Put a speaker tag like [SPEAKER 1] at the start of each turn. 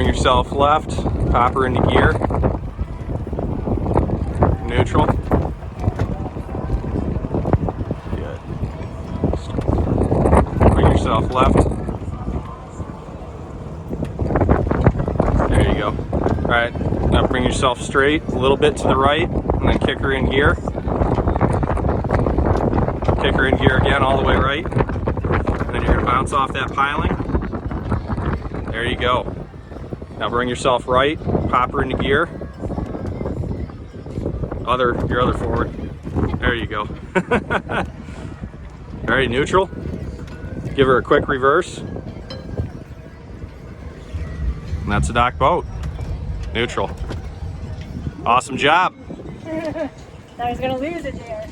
[SPEAKER 1] bring yourself left, pop her into gear. Neutral. Good. Bring yourself left. There you go. All right, now bring yourself straight, a little bit to the right, and then kick her in gear. Kick her in gear again, all the way right. And then you're gonna bounce off that piling. There you go. Now bring yourself right, pop her into gear. Your other forward. There you go. All right, neutral. Give her a quick reverse. And that's a dock boat. Neutral. Awesome job.
[SPEAKER 2] I was gonna lose it there.